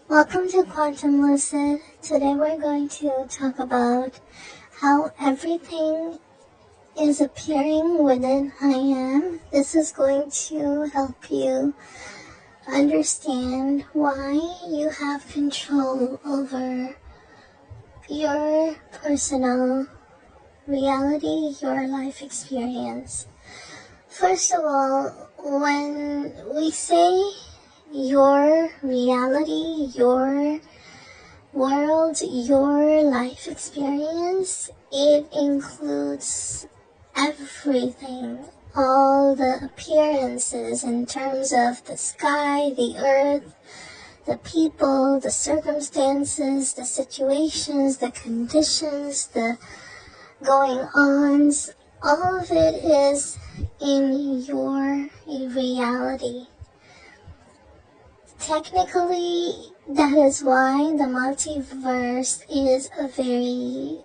Welcome to Quantum Lucid. Today we're going to talk about how everything is appearing within I am. This is going to help you understand why you have control over your personal reality, your life experience. First of all, when we say your reality, your world, your life experience, it includes everything, all the appearances in terms of the sky, the earth, the people, the circumstances, the situations, the conditions, the going-ons. All of it is in your reality. Technically, that is why the multiverse is a very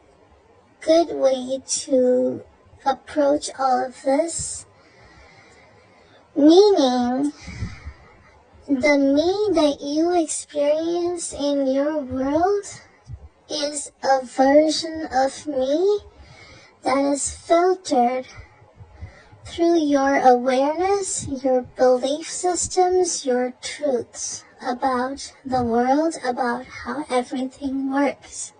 good way to approach all of this. Meaning, the me that you experience in your world is a version of me that is filtered through your awareness, your belief systems, your truths about the world, about how everything works.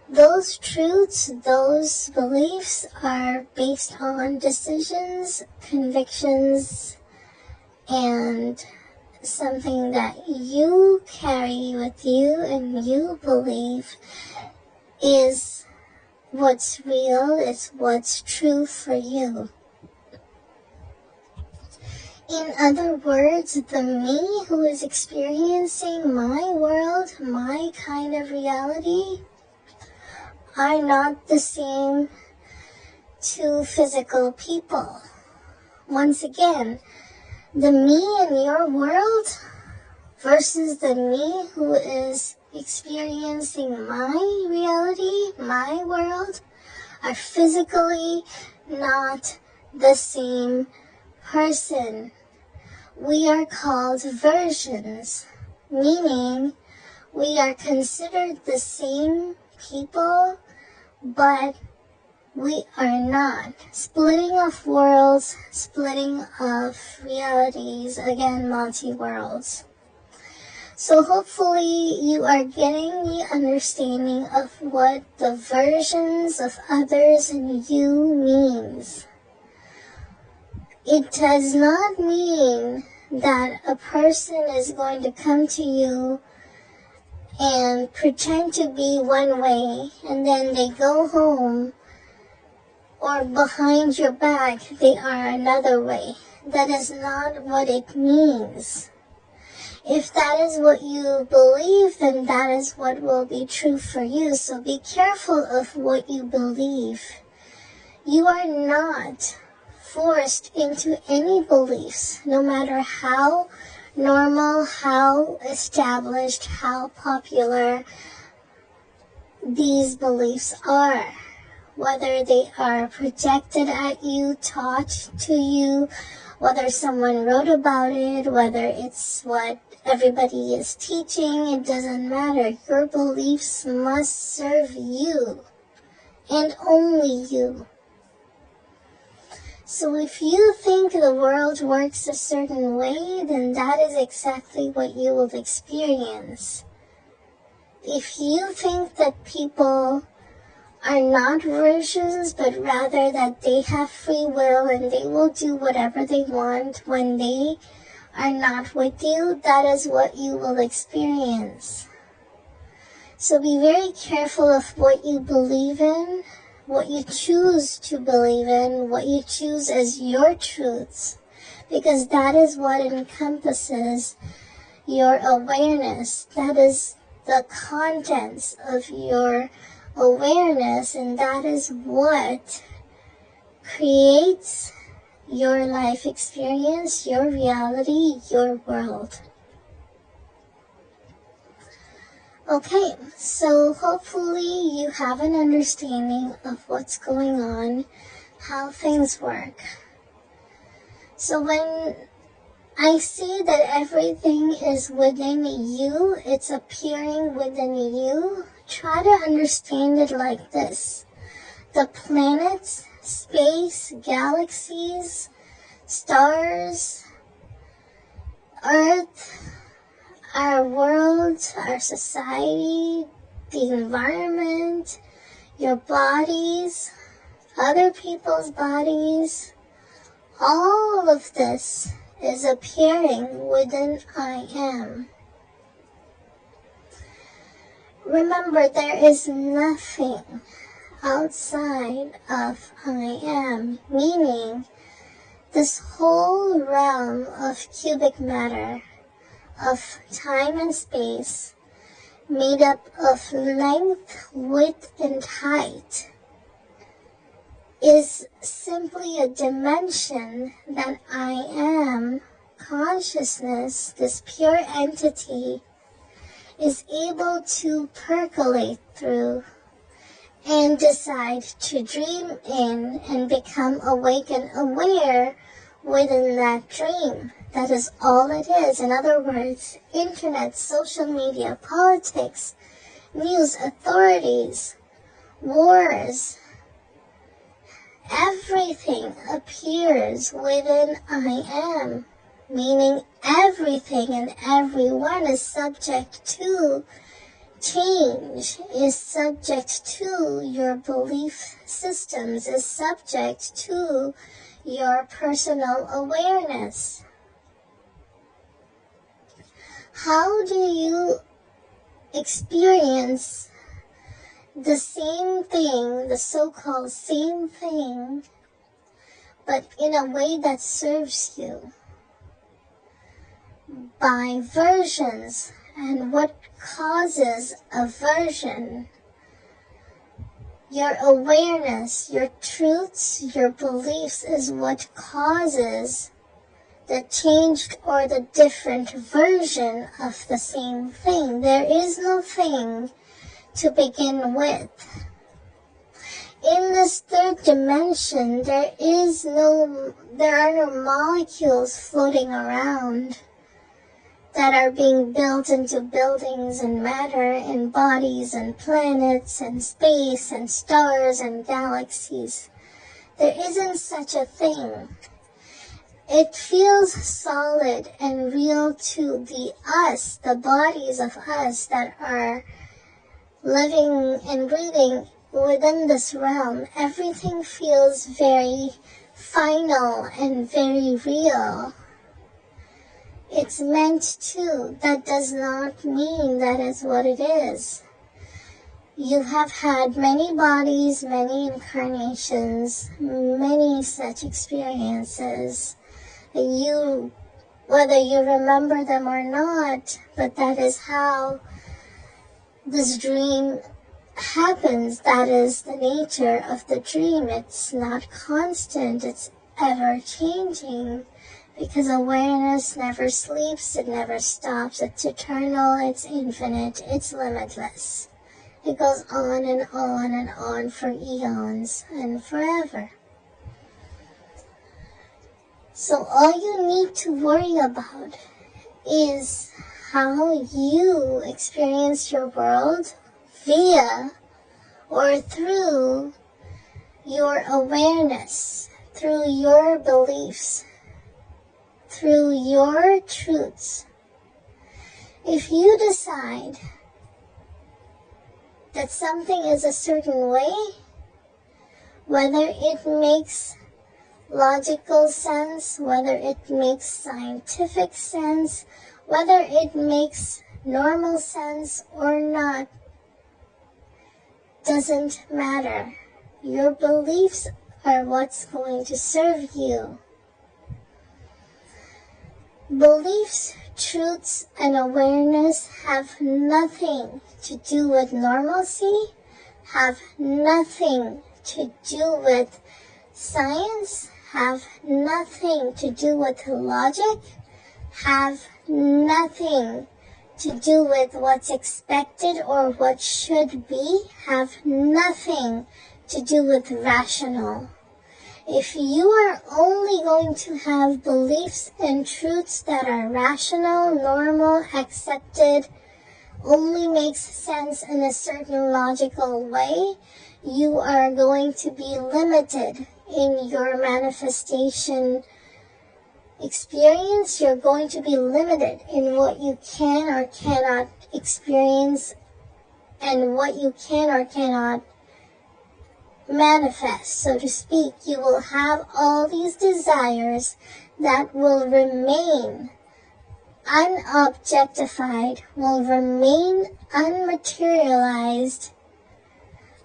Those truths, those beliefs are based on decisions, convictions, and something that you carry with you and you believe is what's real, is what's true for you. In other words, the me who is experiencing my world, my kind of reality, are not the same two physical people. Once again, the me in your world versus the me who is experiencing my reality, my world, are physically not the same person. We are called versions, meaning we are considered the same people, but we are not. Splitting of worlds, splitting of realities, again, multi-worlds. So hopefully you are getting the understanding of what the versions of others and you means. It does not mean that a person is going to come to you and pretend to be one way and then they go home or behind your back they are another way. That is not what it means. If that is what you believe, then that is what will be true for you. So be careful of what you believe. You are not forced into any beliefs, no matter how normal, how established, how popular these beliefs are. Whether they are projected at you, taught to you, whether someone wrote about it, whether it's what everybody is teaching, it doesn't matter. Your beliefs must serve you and only you. So if you think the world works a certain way, then that is exactly what you will experience. If you think that people are not versions, but rather that they have free will and they will do whatever they want when they are not with you, that is what you will experience. So be very careful of what you believe in, what you choose to believe in, what you choose as your truths, because that is what encompasses your awareness. That is the contents of your awareness, and that is what creates your life experience, your reality, your world. Okay, so hopefully you have an understanding of what's going on, how things work. So when I see that everything is within you. It's appearing within you. Try to understand it like this. The planets, space, galaxies, stars, Earth, our world, our society, the environment, your bodies, other people's bodies, all of this is appearing within I am. Remember, there is nothing outside of I am, meaning this whole realm of cubic matter, of time and space, made up of length, width, and height, is simply a dimension that I am, consciousness, this pure entity, is able to percolate through and decide to dream in and become awake and aware within that dream. That is all it is. In other words, internet, social media, politics, news, authorities, wars, everything appears within I am, meaning everything and everyone is subject to change, is subject to your belief systems, is subject to your personal awareness. How do you experience the same thing, the so-called same thing, but in a way that serves you? By versions. And what causes aversion? Your awareness, your truths, your beliefs is what causes the changed or the different version of the same thing. There is no thing to begin with. In this third dimension, there are no molecules floating around that are being built into buildings and matter and bodies and planets and space and stars and galaxies. There isn't such a thing. It feels solid and real to the us, the bodies of us that are living and breathing within this realm. Everything feels very final and very real. It's meant to. That does not mean that is what it is. You have had many bodies, many incarnations, many such experiences. Whether you remember them or not, but that is how this dream happens. That is the nature of the dream. It's not constant, it's ever changing. Because awareness never sleeps, it never stops, it's eternal, it's infinite, it's limitless. It goes on and on and on for eons and forever. So all you need to worry about is how you experience your world via or through your awareness, through your beliefs, through your truths. If you decide that something is a certain way, whether it makes logical sense, whether it makes scientific sense, whether it makes normal sense or not, doesn't matter. Your beliefs are what's going to serve you. Beliefs, truths, and awareness have nothing to do with normalcy, have nothing to do with science, have nothing to do with logic, have nothing to do with what's expected or what should be, have nothing to do with rational. If you are only going to have beliefs and truths that are rational, normal, accepted, only makes sense in a certain logical way, you are going to be limited in your manifestation experience. You're going to be limited in what you can or cannot experience and what you can or cannot manifest, so to speak. You will have all these desires that will remain unobjectified, will remain unmaterialized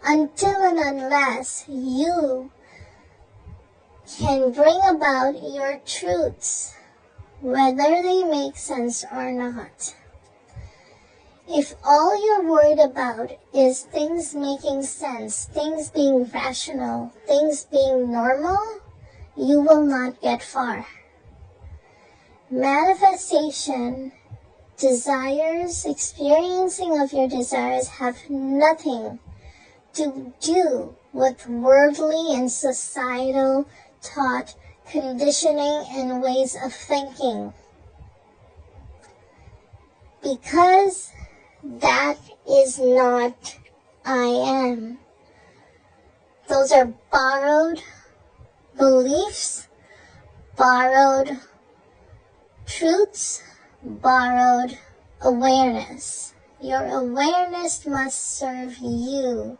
until and unless you can bring about your truths, whether they make sense or not. If all you're worried about is things making sense, things being rational, things being normal, you will not get far. Manifestation, desires, experiencing of your desires have nothing to do with worldly and societal taught conditioning and ways of thinking. Because that is not I am. Those are borrowed beliefs, borrowed truths, borrowed awareness. Your awareness must serve you.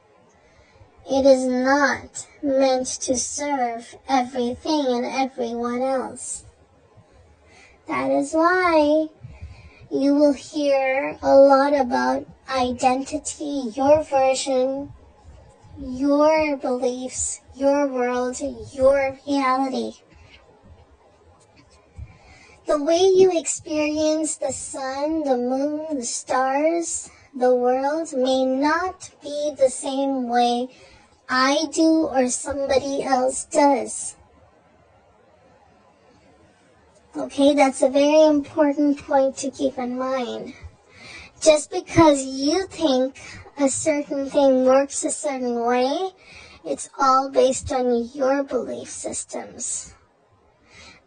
It is not meant to serve everything and everyone else. That is why you will hear a lot about identity, your version, your beliefs, your world, your reality. The way you experience the sun, the moon, the stars, the world may not be the same way I do or somebody else does. Okay, that's a very important point to keep in mind. Just because you think a certain thing works a certain way, it's all based on your belief systems.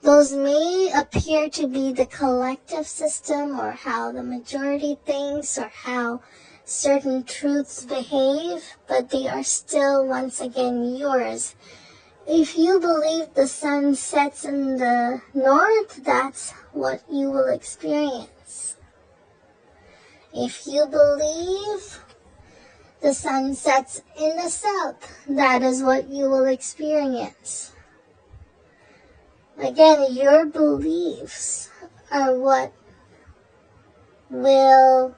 Those may appear to be the collective system or how the majority thinks or how certain truths behave, but they are still, once again, yours. If you believe the sun sets in the north, that's what you will experience. If you believe the sun sets in the south, that is what you will experience. Again, your beliefs are what will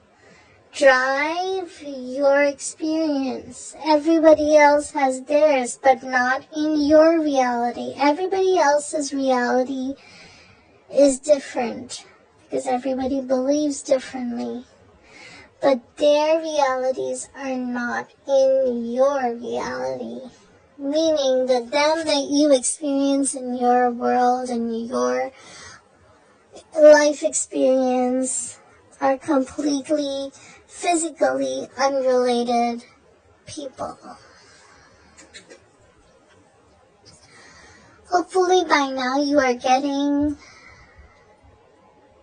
drive your experience. Everybody else has theirs, but not in your reality. Everybody else's reality is different because everybody believes differently. But their realities are not in your reality. Meaning that them that you experience in your world and your life experience are completely physically unrelated people. Hopefully by now you are getting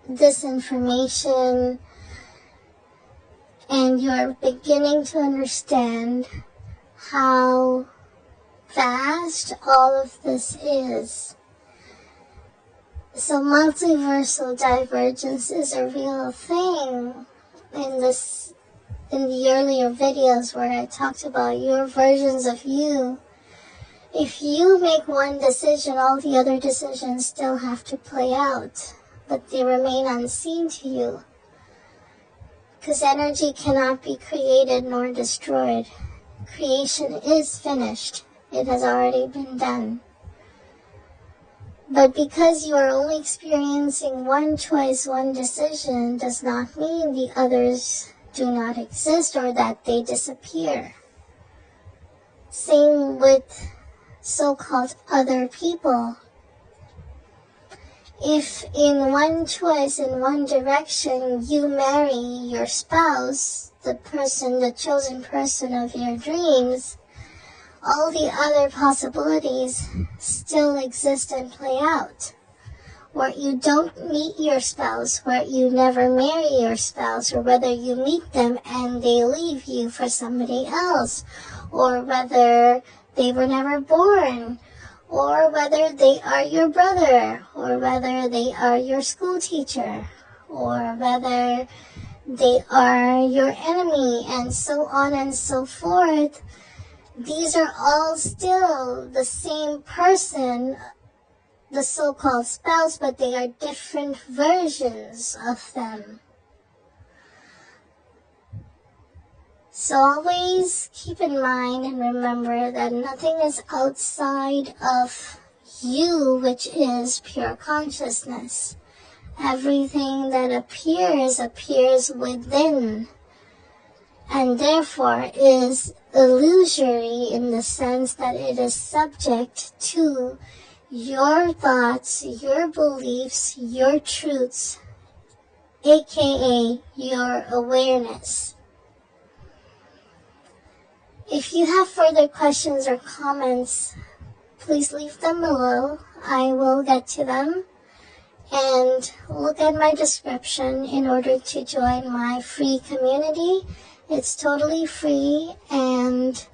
this information and you're beginning to understand how vast all of this is. So multiversal divergence is a real thing. In the earlier videos where I talked about your versions of you, if you make one decision, all the other decisions still have to play out, but they remain unseen to you. Because energy cannot be created nor destroyed. Creation is finished. It has already been done. But because you are only experiencing one choice, one decision, does not mean the others do not exist or that they disappear. Same with so-called other people. If in one choice, in one direction, you marry your spouse, the chosen person of your dreams, all the other possibilities still exist and play out. Where you don't meet your spouse, where you never marry your spouse, or whether you meet them and they leave you for somebody else, or whether they were never born, or whether they are your brother, or whether they are your school teacher, or whether they are your enemy, and so on and so forth. These are all still the same person, the so-called spouse, but they are different versions of them. So always keep in mind and remember that nothing is outside of you, which is pure consciousness. Everything that appears within, and therefore is illusory in the sense that it is subject to your thoughts, your beliefs, your truths, aka your awareness. If you have further questions or comments, please leave them below. I will get to them. And look at my description in order to join my free community. It's totally free, and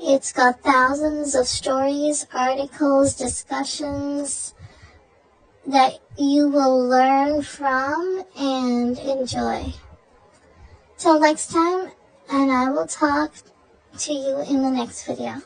it's got thousands of stories, articles, discussions that you will learn from and enjoy. Till next time, and I will talk to you in the next video.